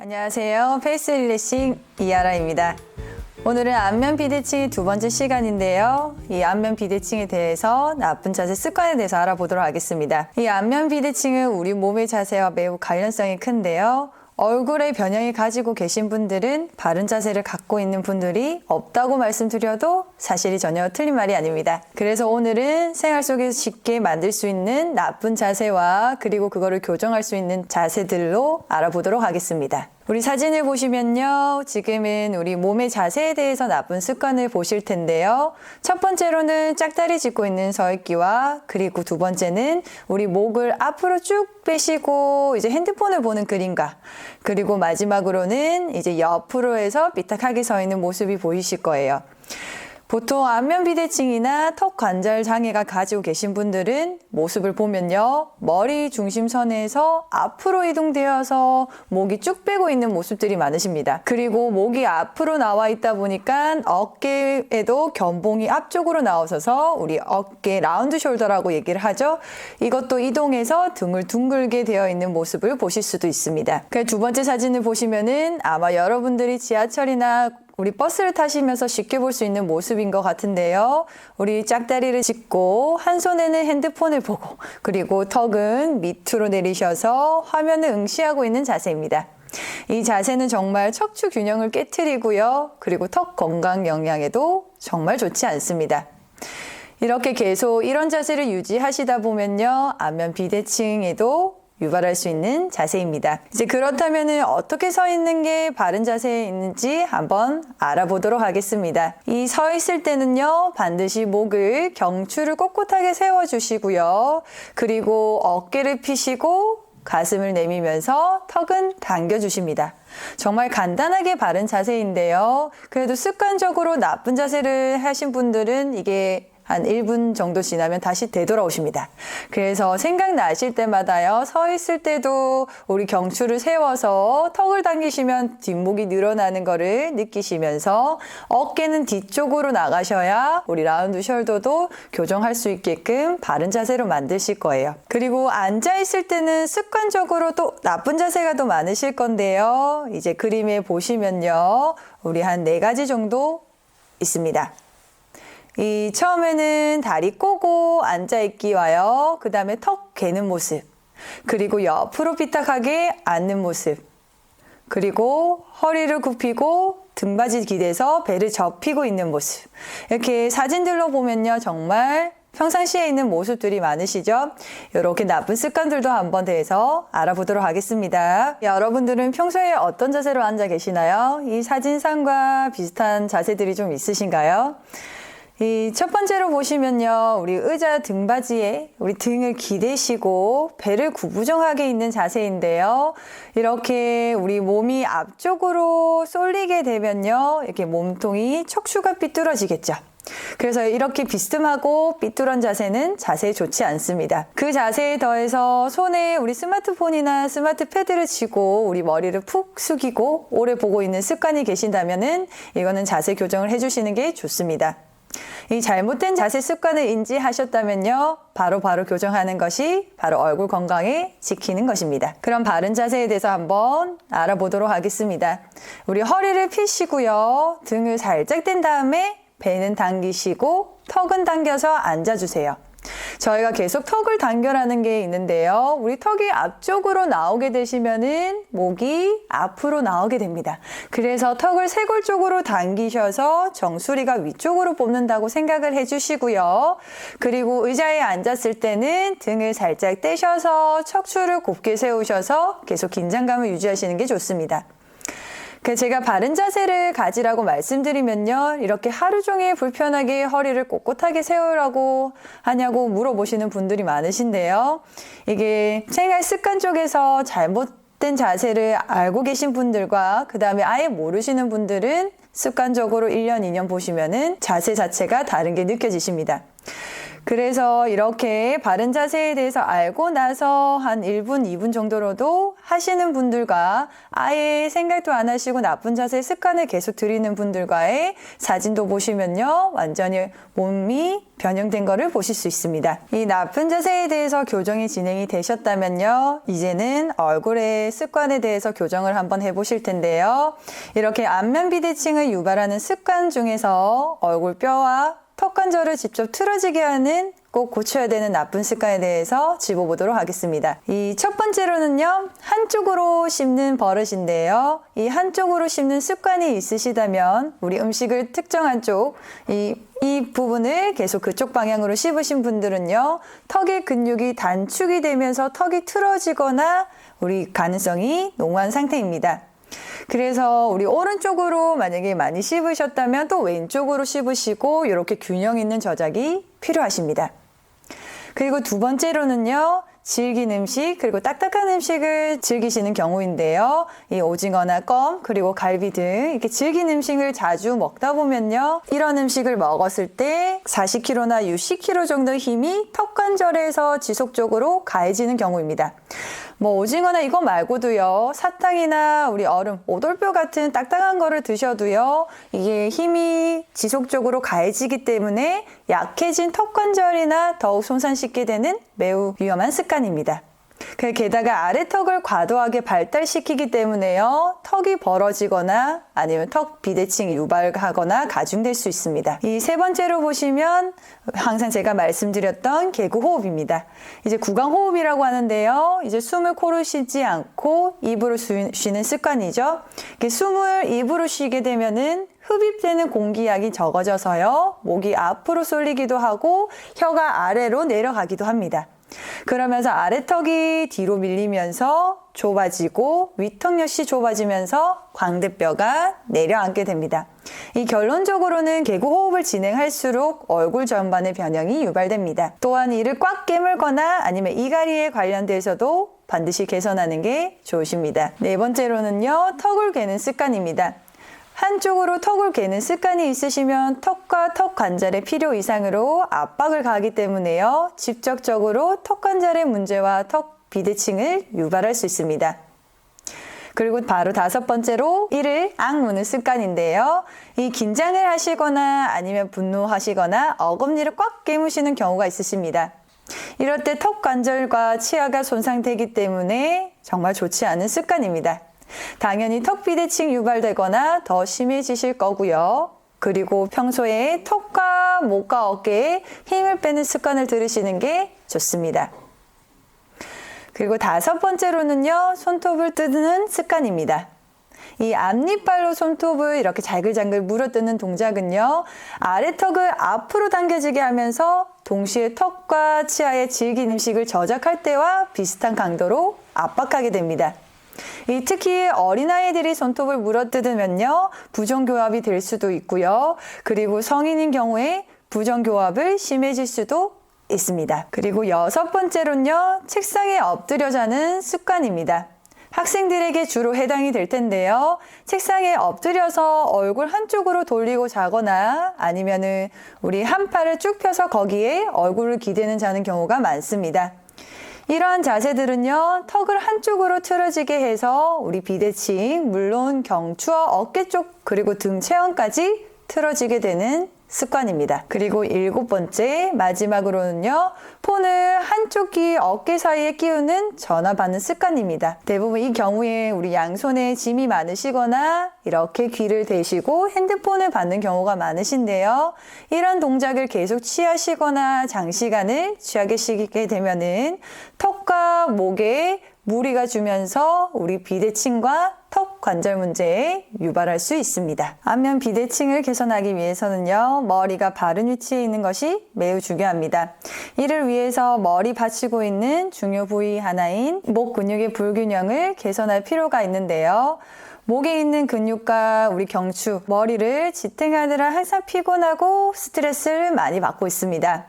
안녕하세요. 페이스 릴래싱 이하라입니다. 오늘은 안면 비대칭의 두 번째 시간인데요. 이 안면 비대칭에 대해서 나쁜 자세 습관에 대해서 알아보도록 하겠습니다. 이 안면 비대칭은 우리 몸의 자세와 매우 관련성이 큰데요. 얼굴의 변형이 가지고 계신 분들은 바른 자세를 갖고 있는 분들이 없다고 말씀드려도 사실이 전혀 틀린 말이 아닙니다. 그래서 오늘은 생활 속에서 쉽게 만들 수 있는 나쁜 자세와 그리고 그거를 교정할 수 있는 자세들로 알아보도록 하겠습니다. 우리 사진을 보시면요. 지금은 우리 몸의 자세에 대해서 나쁜 습관을 보실 텐데요. 첫 번째로는 짝다리 짚고 있는 서 있기와 그리고 두 번째는 우리 목을 앞으로 쭉 빼시고 이제 핸드폰을 보는 그림과 그리고 마지막으로는 이제 옆으로 해서 삐딱하게 서 있는 모습이 보이실 거예요. 보통 안면 비대칭이나 턱 관절 장애가 가지고 계신 분들은 모습을 보면요. 머리 중심선에서 앞으로 이동되어서 목이 쭉 빼고 있는 모습들이 많으십니다. 그리고 목이 앞으로 나와 있다 보니까 어깨에도 견봉이 앞쪽으로 나오셔서 우리 어깨 라운드 숄더라고 얘기를 하죠. 이것도 이동해서 등을 둥글게 되어 있는 모습을 보실 수도 있습니다. 그 두 번째 사진을 보시면은 아마 여러분들이 지하철이나 우리 버스를 타시면서 쉽게 볼 수 있는 모습인 것 같은데요. 우리 짝다리를 짚고 한 손에는 핸드폰을 보고 그리고 턱은 밑으로 내리셔서 화면을 응시하고 있는 자세입니다. 이 자세는 정말 척추 균형을 깨트리고요. 그리고 턱 건강 영양에도 정말 좋지 않습니다. 이렇게 계속 이런 자세를 유지하시다 보면요. 안면 비대칭에도 유발할 수 있는 자세입니다. 이제 그렇다면 어떻게 서 있는 게 바른 자세에 있는지 한번 알아보도록 하겠습니다. 이 서 있을 때는요, 반드시 목을 경추를 꼿꼿하게 세워주시고요. 그리고 어깨를 펴시고 가슴을 내밀면서 턱은 당겨주십니다. 정말 간단하게 바른 자세인데요. 그래도 습관적으로 나쁜 자세를 하신 분들은 이게 한 1분 정도 지나면 다시 되돌아오십니다. 그래서 생각나실 때마다요. 서 있을 때도 우리 경추를 세워서 턱을 당기시면 뒷목이 늘어나는 거를 느끼시면서 어깨는 뒤쪽으로 나가셔야 우리 라운드 숄더도 교정할 수 있게끔 바른 자세로 만드실 거예요. 그리고 앉아있을 때는 습관적으로 또 나쁜 자세가 더 많으실 건데요. 이제 그림에 보시면요. 우리 한 4가지 정도 있습니다. 이 처음에는 다리 꼬고 앉아있기와요. 그 다음에 턱 개는 모습. 그리고 옆으로 삐딱하게 앉는 모습. 그리고 허리를 굽히고 등받이 기대서 배를 접히고 있는 모습. 이렇게 사진들로 보면요. 정말 평상시에 있는 모습들이 많으시죠? 이렇게 나쁜 습관들도 한번 대해서 알아보도록 하겠습니다. 여러분들은 평소에 어떤 자세로 앉아 계시나요? 이 사진상과 비슷한 자세들이 좀 있으신가요? 이 첫 번째로 보시면요. 우리 의자 등받이에 우리 등을 기대시고 배를 구부정하게 있는 자세인데요. 이렇게 우리 몸이 앞쪽으로 쏠리게 되면요. 이렇게 몸통이 척추가 삐뚤어지겠죠. 그래서 이렇게 비스듬하고 삐뚤은 자세는 자세에 좋지 않습니다. 그 자세에 더해서 손에 우리 스마트폰이나 스마트 패드를 쥐고 우리 머리를 푹 숙이고 오래 보고 있는 습관이 계신다면은 이거는 자세 교정을 해주시는 게 좋습니다. 이 잘못된 자세 습관을 인지하셨다면요. 바로 교정하는 것이 바로 얼굴 건강에 지키는 것입니다. 그럼 바른 자세에 대해서 한번 알아보도록 하겠습니다. 우리 허리를 펴시고요. 등을 살짝 댄 다음에 배는 당기시고 턱은 당겨서 앉아주세요. 저희가 계속 턱을 당겨라는 게 있는데요. 우리 턱이 앞쪽으로 나오게 되시면은 목이 앞으로 나오게 됩니다. 그래서 턱을 쇄골 쪽으로 당기셔서 정수리가 위쪽으로 뽑는다고 생각을 해주시고요. 그리고 의자에 앉았을 때는 등을 살짝 떼셔서 척추를 곱게 세우셔서 계속 긴장감을 유지하시는 게 좋습니다. 제가 바른 자세를 가지라고 말씀드리면요. 이렇게 하루 종일 불편하게 허리를 꼿꼿하게 세우라고 하냐고 물어보시는 분들이 많으신데요. 이게 생활 습관 쪽에서 잘못된 자세를 알고 계신 분들과 그 다음에 아예 모르시는 분들은 습관적으로 1년, 2년 보시면은 자세 자체가 다른 게 느껴지십니다. 그래서 이렇게 바른 자세에 대해서 알고 나서 한 1분, 2분 정도로도 하시는 분들과 아예 생각도 안 하시고 나쁜 자세 습관을 계속 들이는 분들과의 사진도 보시면요. 완전히 몸이 변형된 거를 보실 수 있습니다. 이 나쁜 자세에 대해서 교정이 진행이 되셨다면요. 이제는 얼굴의 습관에 대해서 교정을 한번 해보실 텐데요. 이렇게 안면 비대칭을 유발하는 습관 중에서 얼굴뼈와 턱 관절을 직접 틀어지게 하는 꼭 고쳐야 되는 나쁜 습관에 대해서 짚어보도록 하겠습니다. 이 첫 번째로는요, 한쪽으로 씹는 버릇인데요. 이 한쪽으로 씹는 습관이 있으시다면 우리 음식을 특정한 쪽, 이 부분을 계속 그쪽 방향으로 씹으신 분들은요, 턱의 근육이 단축이 되면서 턱이 틀어지거나 우리 가능성이 농후한 상태입니다. 그래서 우리 오른쪽으로 만약에 많이 씹으셨다면 또 왼쪽으로 씹으시고 이렇게 균형 있는 저작이 필요하십니다. 그리고 두 번째로는요. 질긴 음식 그리고 딱딱한 음식을 즐기시는 경우인데요. 이 오징어나 껌 그리고 갈비 등 이렇게 질긴 음식을 자주 먹다 보면요. 이런 음식을 먹었을 때 40kg나 60kg 정도의 힘이 턱 관절에서 지속적으로 가해지는 경우입니다. 뭐 오징어나 이거 말고도요. 사탕이나 우리 얼음, 오돌뼈 같은 딱딱한 거를 드셔도요. 이게 힘이 지속적으로 가해지기 때문에 약해진 턱 관절이나 더욱 손상시키게 되는 매우 위험한 습관입니다. 게다가 아래턱을 과도하게 발달시키기 때문에요. 턱이 벌어지거나 아니면 턱 비대칭이 유발하거나 가중될 수 있습니다. 이 세 번째로 보시면 항상 제가 말씀드렸던 개구호흡입니다. 이제 구강호흡이라고 하는데요. 이제 숨을 코로 쉬지 않고 입으로 쉬는 습관이죠. 숨을 입으로 쉬게 되면은 흡입되는 공기량이 적어져서요. 목이 앞으로 쏠리기도 하고 혀가 아래로 내려가기도 합니다. 그러면서 아래턱이 뒤로 밀리면서 좁아지고 윗턱 역시 좁아지면서 광대뼈가 내려앉게 됩니다. 이 결론적으로는 개구호흡을 진행할수록 얼굴 전반의 변형이 유발됩니다. 또한 이를 꽉 깨물거나 아니면 이갈이에 관련돼서도 반드시 개선하는 게 좋으십니다. 네 번째로는요, 턱을 괴는 습관입니다. 한쪽으로 턱을 괴는 습관이 있으시면 턱과 턱 관절의 필요 이상으로 압박을 가하기 때문에요. 직접적으로 턱 관절의 문제와 턱 비대칭을 유발할 수 있습니다. 그리고 바로 다섯 번째로 이를 악무는 습관인데요. 이 긴장을 하시거나 아니면 분노하시거나 어금니를 꽉 깨무시는 경우가 있으십니다. 이럴 때 턱 관절과 치아가 손상되기 때문에 정말 좋지 않은 습관입니다. 당연히 턱 비대칭 유발되거나 더 심해지실 거고요. 그리고 평소에 턱과 목과 어깨에 힘을 빼는 습관을 들으시는 게 좋습니다. 그리고 다섯 번째로는요, 손톱을 뜯는 습관입니다. 이 앞니빨로 손톱을 이렇게 잘글잘글 물어뜯는 동작은요, 아래턱을 앞으로 당겨지게 하면서 동시에 턱과 치아의 질긴 음식을 저작할 때와 비슷한 강도로 압박하게 됩니다. 특히 어린아이들이 손톱을 물어뜯으면요, 부정교합이 될 수도 있고요. 그리고 성인인 경우에 부정교합을 심해질 수도 있습니다. 그리고 여섯 번째로는요, 책상에 엎드려 자는 습관입니다. 학생들에게 주로 해당이 될 텐데요. 책상에 엎드려서 얼굴 한쪽으로 돌리고 자거나 아니면은 우리 한 팔을 쭉 펴서 거기에 얼굴을 기대는 자는 경우가 많습니다. 이러한 자세들은요, 턱을 한쪽으로 틀어지게 해서 우리 비대칭, 물론 경추와 어깨 쪽 그리고 등 체형까지 틀어지게 되는 습관입니다. 그리고 일곱 번째 마지막으로는요, 폰을 한쪽 귀 어깨 사이에 끼우는 전화 받는 습관입니다. 대부분 이 경우에 우리 양손에 짐이 많으시거나 이렇게 귀를 대시고 핸드폰을 받는 경우가 많으신데요. 이런 동작을 계속 취하시거나 장시간을 취하게 되면은 턱과 목에 무리가 주면서 우리 비대칭과 턱 관절 문제에 유발할 수 있습니다. 안면 비대칭을 개선하기 위해서는요, 머리가 바른 위치에 있는 것이 매우 중요합니다. 이를 위해서 머리 받치고 있는 중요 부위 하나인 목 근육의 불균형을 개선할 필요가 있는데요. 목에 있는 근육과 우리 경추, 머리를 지탱하느라 항상 피곤하고 스트레스를 많이 받고 있습니다.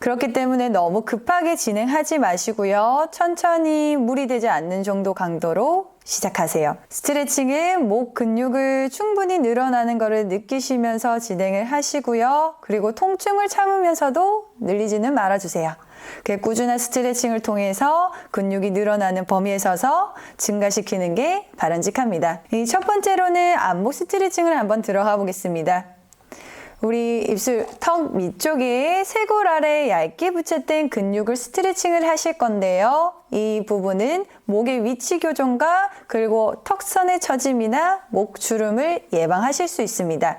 그렇기 때문에 너무 급하게 진행하지 마시고요. 천천히 무리되지 않는 정도 강도로 시작하세요. 스트레칭은 목 근육을 충분히 늘어나는 것을 느끼시면서 진행을 하시고요. 그리고 통증을 참으면서도 늘리지는 말아주세요. 꾸준한 스트레칭을 통해서 근육이 늘어나는 범위에 서서 증가시키는 게 바람직합니다. 첫 번째로는 안목 스트레칭을 한번 들어가 보겠습니다. 우리 입술 턱 밑쪽에 쇄골 아래 얇게 붙였던 근육을 스트레칭을 하실 건데요. 이 부분은 목의 위치 교정과 그리고 턱선의 처짐이나 목 주름을 예방하실 수 있습니다.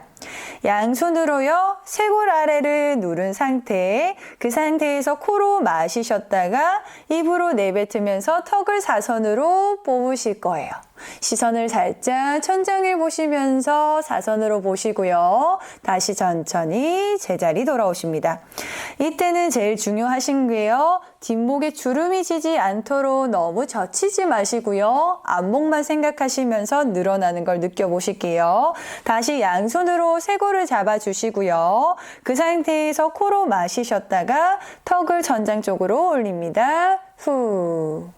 양손으로요, 쇄골 아래를 누른 상태에 그 상태에서 코로 마시셨다가 입으로 내뱉으면서 턱을 사선으로 뽑으실 거예요. 시선을 살짝 천장을 보시면서 사선으로 보시고요. 다시 천천히 제자리 돌아오십니다. 이때는 제일 중요하신 게요. 뒷목에 주름이 지지 않도록 너무 젖히지 마시고요. 안목만 생각하시면서 늘어나는 걸 느껴보실게요. 다시 양손으로 쇄골을 잡아주시고요. 그 상태에서 코로 마시셨다가 턱을 천장 쪽으로 올립니다. 후.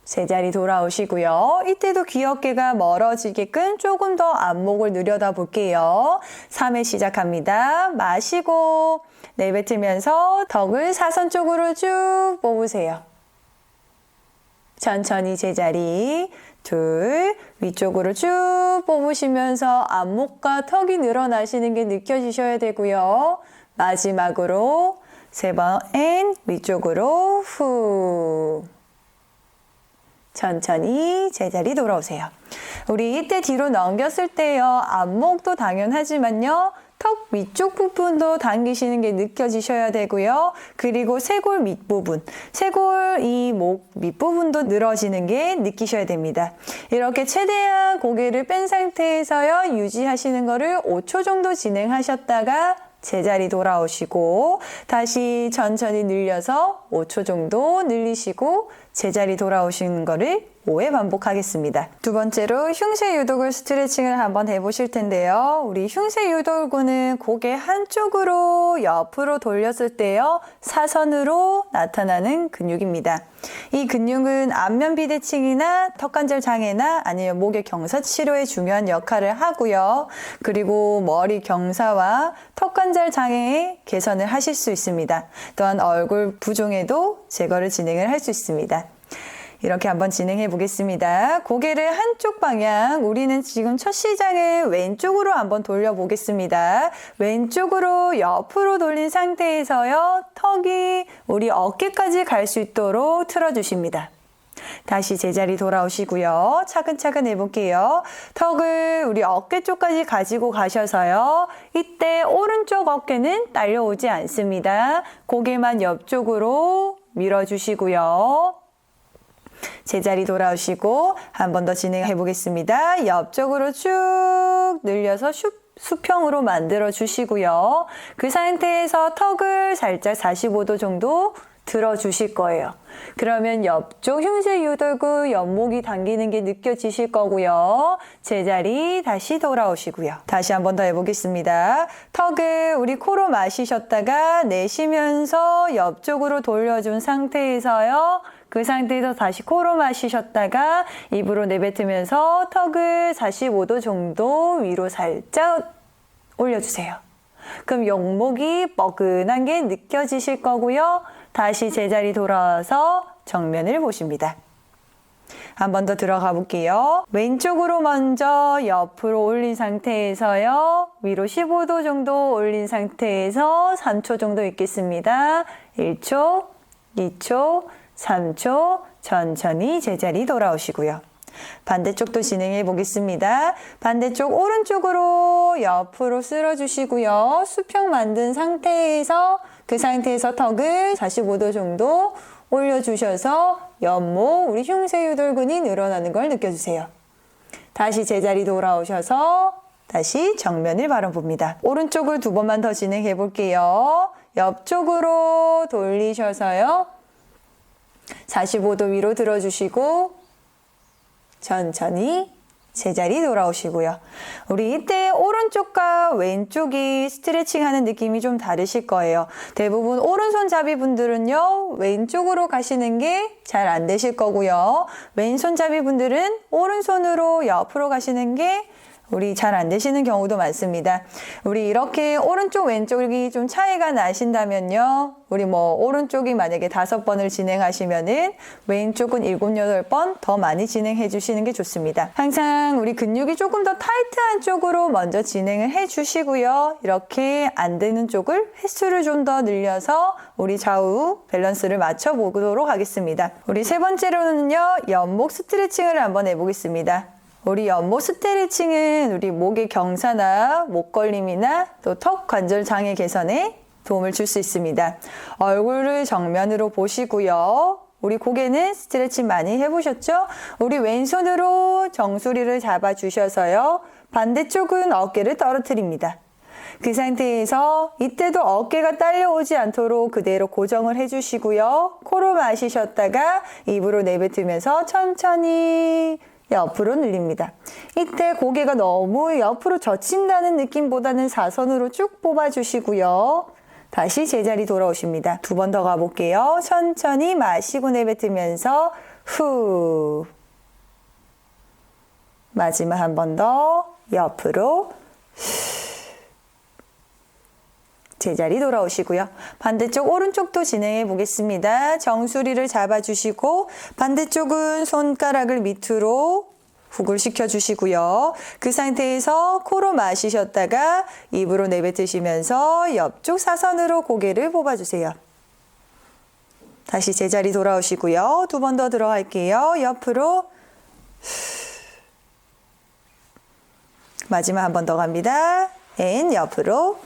제자리 돌아오시고요. 이때도 귀 어깨가 멀어지게끔 조금 더 안목을 늘여다 볼게요. 3회 시작합니다. 마시고 내뱉으면서 턱을 사선 쪽으로 쭉 뽑으세요. 천천히 제자리. 둘, 위쪽으로 쭉 뽑으시면서 안목과 턱이 늘어나시는 게 느껴지셔야 되고요. 마지막으로 3번 위쪽으로 후. 천천히 제자리 돌아오세요. 우리 이때 뒤로 넘겼을 때요. 안목도 당연하지만요. 턱 위쪽 부분도 당기시는 게 느껴지셔야 되고요. 그리고 쇄골 밑부분, 쇄골 이 목 밑부분도 늘어지는 게 느끼셔야 됩니다. 이렇게 최대한 고개를 뺀 상태에서요. 유지하시는 거를 5초 정도 진행하셨다가 제자리 돌아오시고 다시 천천히 늘려서 5초 정도 늘리시고 제자리 돌아오시는 거를 5회 반복하겠습니다. 두 번째로 흉쇄 유돌근 스트레칭을 한번 해보실 텐데요. 우리 흉쇄 유돌근은 고개 한쪽으로 옆으로 돌렸을 때요. 사선으로 나타나는 근육입니다. 이 근육은 안면 비대칭이나 턱관절 장애나 아니면 목의 경사 치료에 중요한 역할을 하고요. 그리고 머리 경사와 턱관절 장애의 개선을 하실 수 있습니다. 또한 얼굴 부종에도 제거를 진행을 할 수 있습니다. 이렇게 한번 진행해 보겠습니다. 고개를 한쪽 방향, 우리는 지금 첫 시장을 왼쪽으로 한번 돌려 보겠습니다. 왼쪽으로 옆으로 돌린 상태에서요. 턱이 우리 어깨까지 갈 수 있도록 틀어주십니다. 다시 제자리 돌아오시고요. 차근차근 해볼게요. 턱을 우리 어깨 쪽까지 가지고 가셔서요. 이때 오른쪽 어깨는 딸려오지 않습니다. 고개만 옆쪽으로 밀어주시고요. 제자리 돌아오시고 한 번 더 진행해 보겠습니다. 옆쪽으로 쭉 늘려서 수평으로 만들어 주시고요. 그 상태에서 턱을 살짝 45도 정도 들어 주실 거예요. 그러면 옆쪽 흉쇄 유돌근 옆목이 당기는 게 느껴지실 거고요. 제자리 다시 돌아오시고요. 다시 한 번 더 해보겠습니다. 턱을 우리 코로 마시셨다가 내쉬면서 옆쪽으로 돌려준 상태에서요. 그 상태에서 다시 코로 마시셨다가 입으로 내뱉으면서 턱을 45도 정도 위로 살짝 올려주세요. 그럼 옆목이 뻐근한 게 느껴지실 거고요. 다시 제자리 돌아와서 정면을 보십니다. 한 번 더 들어가 볼게요. 왼쪽으로 먼저 옆으로 올린 상태에서요. 위로 15도 정도 올린 상태에서 3초 정도 있겠습니다. 1초, 2초, 3초 천천히 제자리 돌아오시고요. 반대쪽도 진행해 보겠습니다. 반대쪽 오른쪽으로 옆으로 쓸어주시고요. 수평 만든 상태에서 그 상태에서 턱을 45도 정도 올려주셔서 옆목 우리 흉쇄 유돌근이 늘어나는 걸 느껴주세요. 다시 제자리 돌아오셔서 다시 정면을 바라봅니다. 오른쪽을 2번만 더 진행해 볼게요. 옆쪽으로 돌리셔서요. 45도 위로 들어주시고 천천히 제자리 돌아오시고요. 우리 이때 오른쪽과 왼쪽이 스트레칭 하는 느낌이 좀 다르실 거예요. 대부분 오른손잡이 분들은요, 왼쪽으로 가시는 게 잘 안 되실 거고요. 왼손잡이 분들은 오른손으로 옆으로 가시는 게 우리 잘 안 되시는 경우도 많습니다. 우리 이렇게 오른쪽 왼쪽이 좀 차이가 나신다면요. 우리 오른쪽이 만약에 5번을 진행하시면은 왼쪽은 7, 8번 더 많이 진행해 주시는 게 좋습니다. 항상 우리 근육이 조금 더 타이트한 쪽으로 먼저 진행을 해 주시고요. 이렇게 안 되는 쪽을 횟수를 좀 더 늘려서 우리 좌우 밸런스를 맞춰 보도록 하겠습니다. 우리 세 번째로는요. 옆목 스트레칭을 한번 해보겠습니다. 우리 옆목 스트레칭은 우리 목의 경사나 목 걸림이나 또 턱 관절 장애 개선에 도움을 줄 수 있습니다. 얼굴을 정면으로 보시고요. 우리 고개는 스트레칭 많이 해보셨죠? 우리 왼손으로 정수리를 잡아주셔서요. 반대쪽은 어깨를 떨어뜨립니다. 그 상태에서 이때도 어깨가 딸려오지 않도록 그대로 고정을 해주시고요. 코로 마시셨다가 입으로 내뱉으면서 천천히 옆으로 늘립니다. 이때 고개가 너무 옆으로 젖힌다는 느낌보다는 사선으로 쭉 뽑아주시고요. 다시 제자리 돌아오십니다. 2번 더 가볼게요. 천천히 마시고 내뱉으면서 후. 마지막 한 번 더 옆으로 제자리 돌아오시고요. 반대쪽 오른쪽도 진행해 보겠습니다. 정수리를 잡아주시고 반대쪽은 손가락을 밑으로 훅을 시켜주시고요. 그 상태에서 코로 마시셨다가 입으로 내뱉으시면서 옆쪽 사선으로 고개를 뽑아주세요. 다시 제자리 돌아오시고요. 2번 더 들어갈게요. 옆으로 마지막 한 번 더 갑니다. 옆으로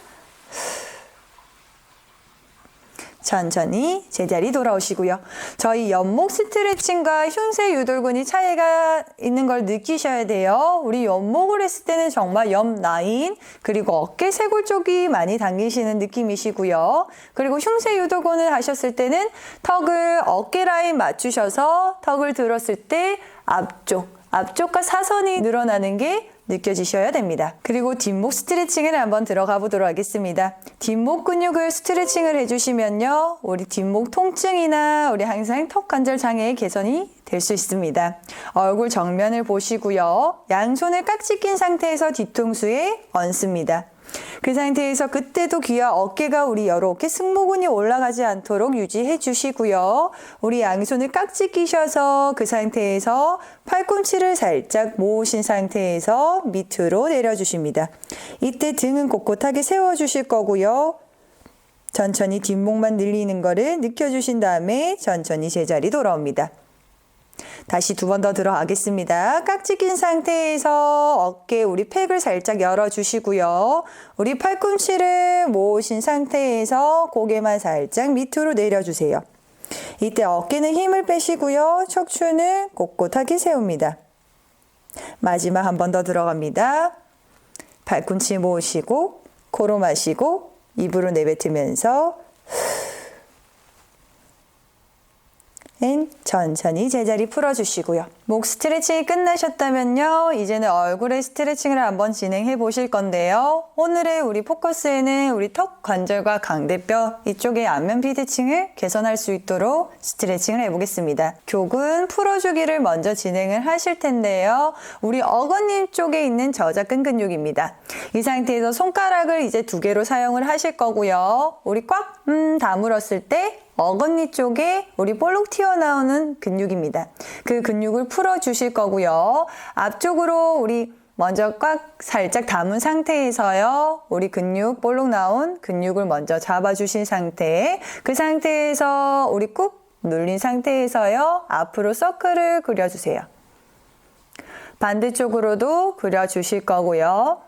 천천히 제자리 돌아오시고요. 저희 옆목 스트레칭과 흉쇄 유돌근이 차이가 있는 걸 느끼셔야 돼요. 우리 옆목을 했을 때는 정말 옆 라인 그리고 어깨 쇄골 쪽이 많이 당기시는 느낌이시고요. 그리고 흉쇄 유돌근을 하셨을 때는 턱을 어깨 라인 맞추셔서 턱을 들었을 때 앞쪽과 사선이 늘어나는 게 느껴지셔야 됩니다. 그리고 뒷목 스트레칭을 한번 들어가 보도록 하겠습니다. 뒷목 근육을 스트레칭을 해주시면요. 우리 뒷목 통증이나 우리 항상 턱 관절 장애의 개선이 될 수 있습니다. 얼굴 정면을 보시고요. 양손을 깍지 낀 상태에서 뒤통수에 얹습니다. 그 상태에서 그때도 귀와 어깨가 우리 이렇게 승모근이 올라가지 않도록 유지해 주시고요. 우리 양손을 깍지 끼셔서 그 상태에서 팔꿈치를 살짝 모으신 상태에서 밑으로 내려주십니다. 이때 등은 꼿꼿하게 세워주실 거고요. 천천히 뒷목만 늘리는 거를 느껴주신 다음에 천천히 제자리 돌아옵니다. 다시 2번 더 들어가겠습니다. 깍지 낀 상태에서 어깨 우리 팩을 살짝 열어주시고요. 우리 팔꿈치를 모으신 상태에서 고개만 살짝 밑으로 내려주세요. 이때 어깨는 힘을 빼시고요. 척추는 꼿꼿하게 세웁니다. 마지막 한 번 더 들어갑니다. 팔꿈치 모으시고 코로 마시고 입으로 내뱉으면서 천천히 제자리 풀어주시고요. 목 스트레칭이 끝나셨다면요. 이제는 얼굴의 스트레칭을 한번 진행해 보실 건데요. 오늘의 우리 포커스에는 우리 턱 관절과 광대뼈 이쪽의 안면 비대칭을 개선할 수 있도록 스트레칭을 해보겠습니다. 교근 풀어주기를 먼저 진행을 하실 텐데요. 우리 어거님 쪽에 있는 저작근 근육입니다. 이 상태에서 손가락을 이제 2개로 사용을 하실 거고요. 우리 꽉 다물었을 때 어금니 쪽에 우리 볼록 튀어나오는 근육입니다. 그 근육을 풀어주실 거고요. 앞쪽으로 우리 먼저 꽉 살짝 담은 상태에서요. 우리 근육, 볼록 나온 근육을 먼저 잡아주신 상태. 그 상태에서 우리 꾹 눌린 상태에서요. 앞으로 서클을 그려주세요. 반대쪽으로도 그려주실 거고요.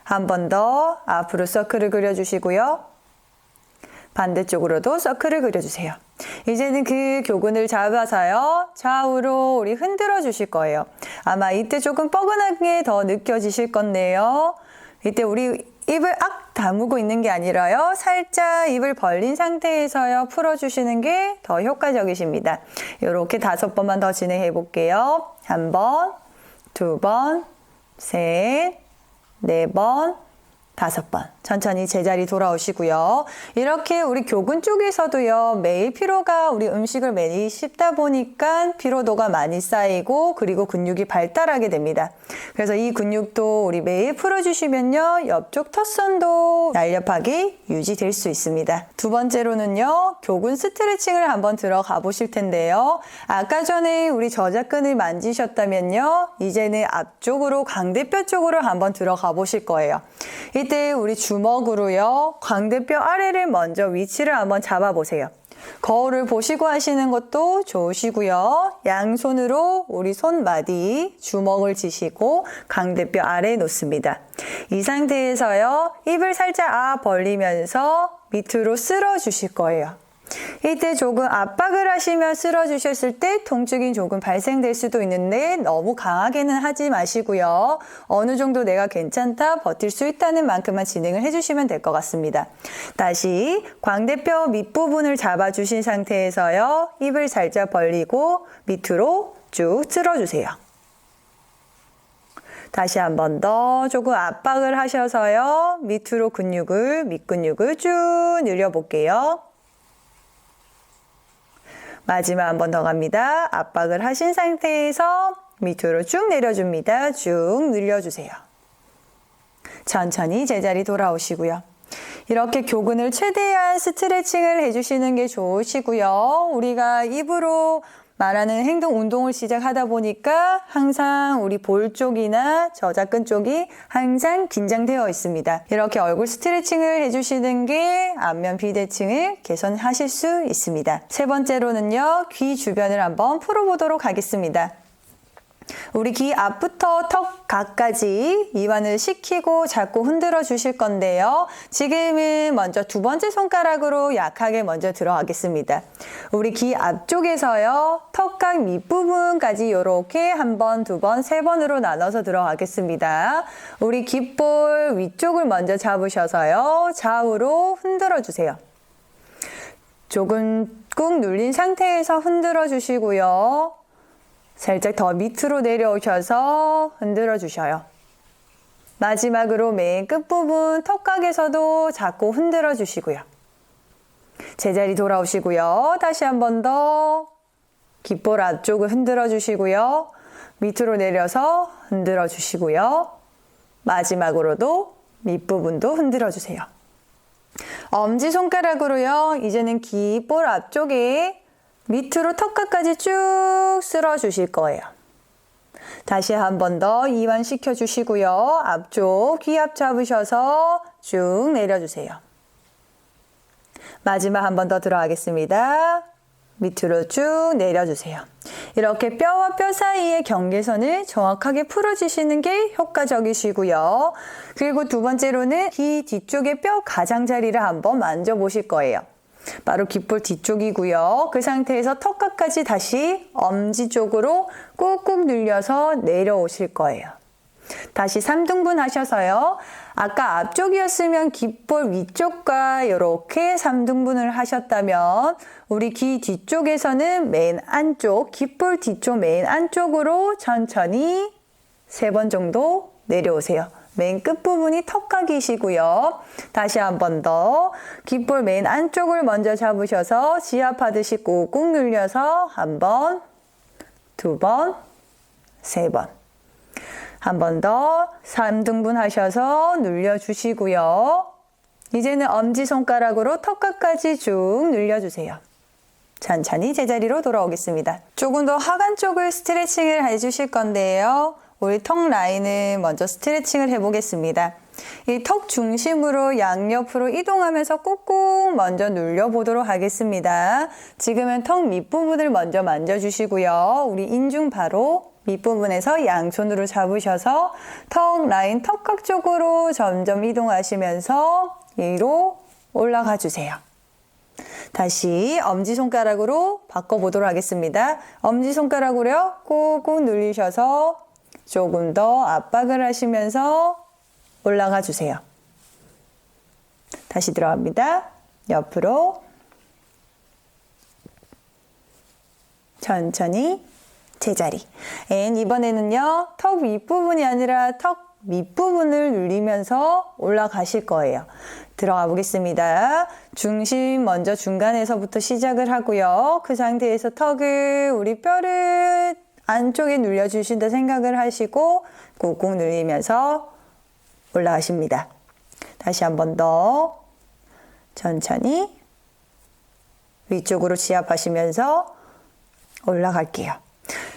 한 번 더 앞으로 서클을 그려주시고요. 반대쪽으로도 서클을 그려주세요. 이제는 그 교근을 잡아서요. 좌우로 우리 흔들어 주실 거예요. 아마 이때 조금 뻐근하게 더 느껴지실 건데요. 이때 우리 입을 악 다무고 있는 게 아니라요. 살짝 입을 벌린 상태에서요. 풀어주시는 게 더 효과적이십니다. 이렇게 5번만 더 진행해 볼게요. 1번, 두 번, 셋, 네 번, 다섯 번. 천천히 제자리 돌아오시고요. 이렇게 우리 교근 쪽에서도요, 매일 피로가 우리 음식을 매일 씹다 보니까 피로도가 많이 쌓이고 그리고 근육이 발달하게 됩니다. 그래서 이 근육도 우리 매일 풀어주시면요, 옆쪽 턱선도 날렵하게 유지될 수 있습니다. 두 번째로는요, 교근 스트레칭을 한번 들어가 보실 텐데요. 아까 전에 우리 저작근을 만지셨다면요, 이제는 앞쪽으로 광대뼈 쪽으로 한번 들어가 보실 거예요. 이때 우리 주먹으로요, 광대뼈 아래를 먼저 위치를 한번 잡아보세요. 거울을 보시고 하시는 것도 좋으시고요. 양손으로 우리 손마디, 주먹을 쥐시고 광대뼈 아래에 놓습니다. 이 상태에서요, 입을 살짝 벌리면서 밑으로 쓸어 주실 거예요. 이때 조금 압박을 하시면 쓸어 주셨을 때 통증이 조금 발생될 수도 있는데 너무 강하게는 하지 마시고요. 어느 정도 내가 괜찮다, 버틸 수 있다는 만큼만 진행을 해주시면 될 것 같습니다. 다시 광대뼈 밑부분을 잡아주신 상태에서요. 입을 살짝 벌리고 밑으로 쭉 쓸어주세요. 다시 한 번 더 조금 압박을 하셔서요. 밑으로 밑근육을 쭉 늘려볼게요. 마지막 한 번 더 갑니다. 압박을 하신 상태에서 밑으로 쭉 내려줍니다. 쭉 늘려주세요. 천천히 제자리 돌아오시고요. 이렇게 교근을 최대한 스트레칭을 해주시는 게 좋으시고요. 우리가 입으로 말하는 행동 운동을 시작하다 보니까 항상 우리 볼 쪽이나 저작근 쪽이 항상 긴장되어 있습니다. 이렇게 얼굴 스트레칭을 해주시는 게 안면 비대칭을 개선하실 수 있습니다. 세 번째로는요, 귀 주변을 한번 풀어보도록 하겠습니다. 우리 귀 앞부터 턱 각까지 이완을 시키고 자꾸 흔들어 주실 건데요. 지금은 먼저 두 번째 손가락으로 약하게 먼저 들어가겠습니다. 우리 귀 앞쪽에서요, 턱각 밑부분까지 이렇게 한 번, 두 번, 세 번으로 나눠서 들어가겠습니다. 우리 귓볼 위쪽을 먼저 잡으셔서요, 좌우로 흔들어 주세요. 조금 꾹 눌린 상태에서 흔들어 주시고요. 살짝 더 밑으로 내려오셔서 흔들어 주셔요. 마지막으로 맨 끝부분 턱각에서도 자꾸 흔들어 주시고요. 제자리 돌아오시고요. 다시 한 번 더 귓볼 앞쪽을 흔들어 주시고요. 밑으로 내려서 흔들어 주시고요. 마지막으로도 밑부분도 흔들어 주세요. 엄지손가락으로요. 이제는 귓볼 앞쪽에 밑으로 턱각까지 쭉 쓸어 주실 거예요. 다시 한 번 더 이완시켜 주시고요. 앞쪽 귀 앞 잡으셔서 쭉 내려주세요. 마지막 한 번 더 들어가겠습니다. 밑으로 쭉 내려주세요. 이렇게 뼈와 뼈 사이의 경계선을 정확하게 풀어주시는 게 효과적이시고요. 그리고 두 번째로는 귀 뒤쪽의 뼈 가장자리를 한번 만져보실 거예요. 바로 귓볼 뒤쪽이고요. 그 상태에서 턱각까지 다시 엄지 쪽으로 꾹꾹 눌려서 내려오실 거예요. 다시 3등분 하셔서요. 아까 앞쪽이었으면 귓볼 위쪽과 이렇게 3등분을 하셨다면 우리 귀 뒤쪽에서는 맨 안쪽, 귓볼 뒤쪽 맨 안쪽으로 천천히 3번 정도 내려오세요. 맨 끝부분이 턱각이시고요. 다시 한 번 더 귓볼 맨 안쪽을 먼저 잡으셔서 지압하듯이 꾹꾹 눌려서 한 번, 두 번, 세 번. 한 번 더 3등분 하셔서 눌려주시고요. 이제는 엄지손가락으로 턱각까지 쭉 눌려주세요. 천천히 제자리로 돌아오겠습니다. 조금 더 하관 쪽을 스트레칭을 해주실 건데요. 우리 턱 라인을 먼저 스트레칭을 해보겠습니다. 이 턱 중심으로 양옆으로 이동하면서 꾹꾹 먼저 눌려보도록 하겠습니다. 지금은 턱 밑부분을 먼저 만져주시고요. 우리 인중 바로 밑부분에서 양손으로 잡으셔서 턱 라인 턱각 쪽으로 점점 이동하시면서 위로 올라가 주세요. 다시 엄지손가락으로 바꿔보도록 하겠습니다. 엄지손가락으로요. 꾹꾹 눌리셔서 조금 더 압박을 하시면서 올라가 주세요. 다시 들어갑니다. 옆으로 천천히 제자리. and 이번에는요, 턱 윗부분이 아니라 턱 밑부분을 눌리면서 올라가실 거예요. 들어가 보겠습니다. 중심 먼저 중간에서부터 시작을 하고요. 그 상태에서 턱을 우리 뼈를 안쪽에 눌려주신다 생각을 하시고 꾹꾹 눌리면서 올라가십니다. 다시 한 번 더 천천히 위쪽으로 지압하시면서 올라갈게요.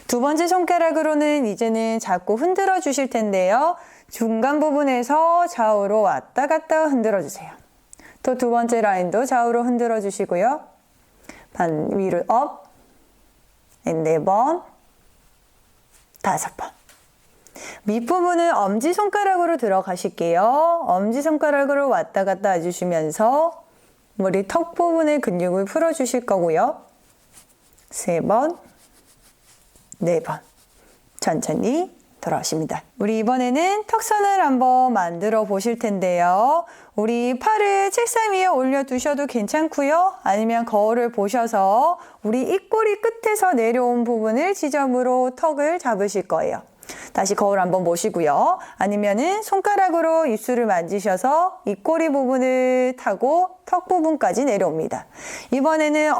두 번째 손가락으로는 이제는 자꾸 흔들어 주실 텐데요. 중간 부분에서 좌우로 왔다 갔다 흔들어 주세요. 또 두 번째 라인도 좌우로 흔들어 주시고요. 반 위로 업, 4번, 5번. 밑부분은 엄지손가락으로 들어가실게요. 엄지손가락으로 왔다 갔다 해주시면서 머리 턱 부분의 근육을 풀어주실 거고요. 3번, 4번. 천천히 돌아오십니다. 우리 이번에는 턱선을 한번 만들어 보실 텐데요. 우리 팔을 책상 위에 올려두셔도 괜찮고요. 아니면 거울을 보셔서 우리 입꼬리 끝에서 내려온 부분을 지점으로 턱을 잡으실 거예요. 다시 거울 한번 보시고요. 아니면은 손가락으로 입술을 만지셔서 입꼬리 부분을 타고 턱 부분까지 내려옵니다. 이번에는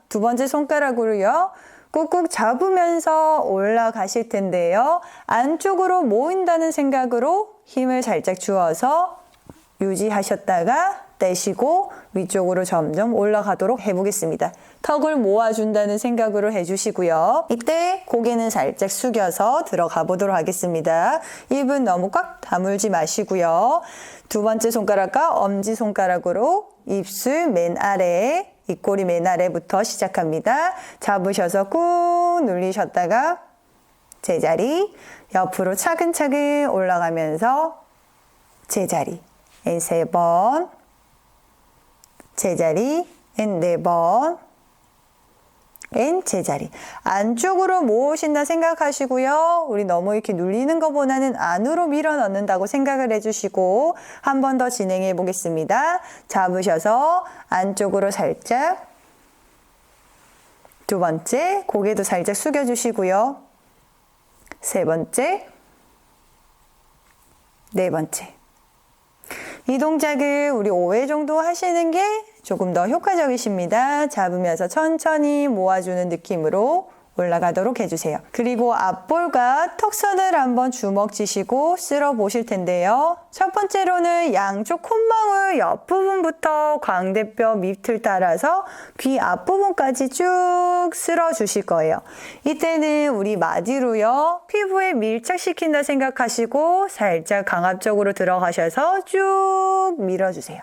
두 번째 손가락으로요. 꾹꾹 잡으면서 올라가실 텐데요. 안쪽으로 모인다는 생각으로 힘을 살짝 주어서 유지하셨다가 떼시고 위쪽으로 점점 올라가도록 해보겠습니다. 턱을 모아준다는 생각으로 해주시고요. 이때 고개는 살짝 숙여서 들어가 보도록 하겠습니다. 입은 너무 꽉 다물지 마시고요. 두 번째 손가락과 엄지손가락으로 입술 맨 아래, 입꼬리 맨 아래부터 시작합니다. 잡으셔서 꾹 눌리셨다가 제자리, 옆으로 차근차근 올라가면서 제자리, 3번, 제자리, 4번, 제자리. 안쪽으로 모으신다 생각하시고요. 우리 너무 이렇게 눌리는 것보다는 안으로 밀어 넣는다고 생각을 해주시고 한 번 더 진행해 보겠습니다. 잡으셔서 안쪽으로 살짝, 두 번째 고개도 살짝 숙여주시고요. 3번째, 4번째. 이 동작을 우리 5회 정도 하시는 게 조금 더 효과적이십니다. 잡으면서 천천히 모아주는 느낌으로 올라가도록 해주세요. 그리고 앞볼과 턱선을 한번 주먹 쥐시고 쓸어 보실 텐데요. 첫 번째로는 양쪽 콧망울 옆부분부터 광대뼈 밑을 따라서 귀 앞부분까지 쭉 쓸어 주실 거예요. 이때는 우리 마디로요. 피부에 밀착시킨다 생각하시고 살짝 강압적으로 들어가셔서 쭉 밀어주세요.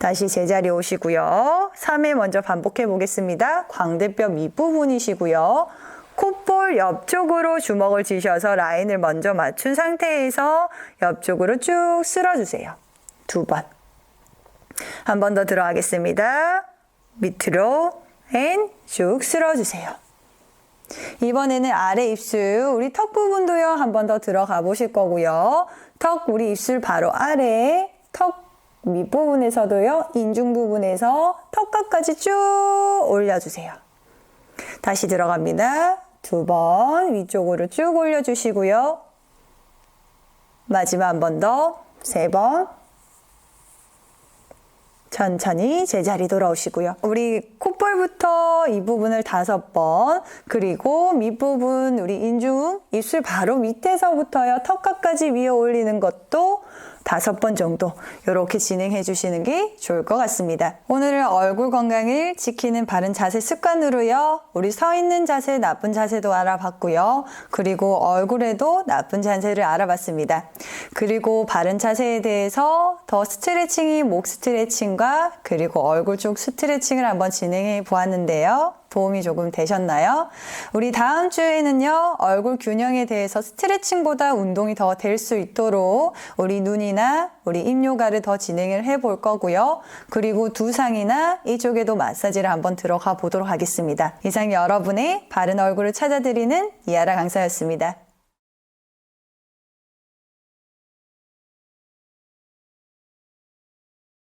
다시 제자리 오시고요. 3회 먼저 반복해 보겠습니다. 광대뼈 밑부분이시고요. 콧볼 옆쪽으로 주먹을 쥐셔서 라인을 먼저 맞춘 상태에서 옆쪽으로 쭉 쓸어주세요. 2번. 한 번 더 들어가겠습니다. 밑으로 쭉 쓸어주세요. 이번에는 아래 입술, 우리 턱 부분도요. 한 번 더 들어가 보실 거고요. 턱, 우리 입술 바로 아래, 턱 밑부분에서도요, 인중 부분에서 턱까지 쭉 올려주세요. 다시 들어갑니다. 2번 위쪽으로 쭉 올려주시고요. 마지막 한 번 더, 3번. 천천히 제자리 돌아오시고요. 우리 콧볼부터 이 부분을 5번, 그리고 밑부분 우리 인중, 입술 바로 밑에서부터요, 턱까지 위에 올리는 것도 5번 정도 이렇게 진행해 주시는 게 좋을 것 같습니다. 오늘은 얼굴 건강을 지키는 바른 자세 습관으로요. 우리 서 있는 자세, 나쁜 자세도 알아봤고요. 그리고 얼굴에도 나쁜 자세를 알아봤습니다. 그리고 바른 자세에 대해서 더 스트레칭이 목 스트레칭과 그리고 얼굴 쪽 스트레칭을 한번 진행해 보았는데요. 도움이 조금 되셨나요? 우리 다음 주에는요, 얼굴 균형에 대해서 스트레칭보다 운동이 더 될 수 있도록 우리 눈이나 우리 입 요가를 더 진행을 해볼 거고요. 그리고 두상이나 이쪽에도 마사지를 한번 들어가 보도록 하겠습니다. 이상 여러분의 바른 얼굴을 찾아드리는 이하라 강사였습니다.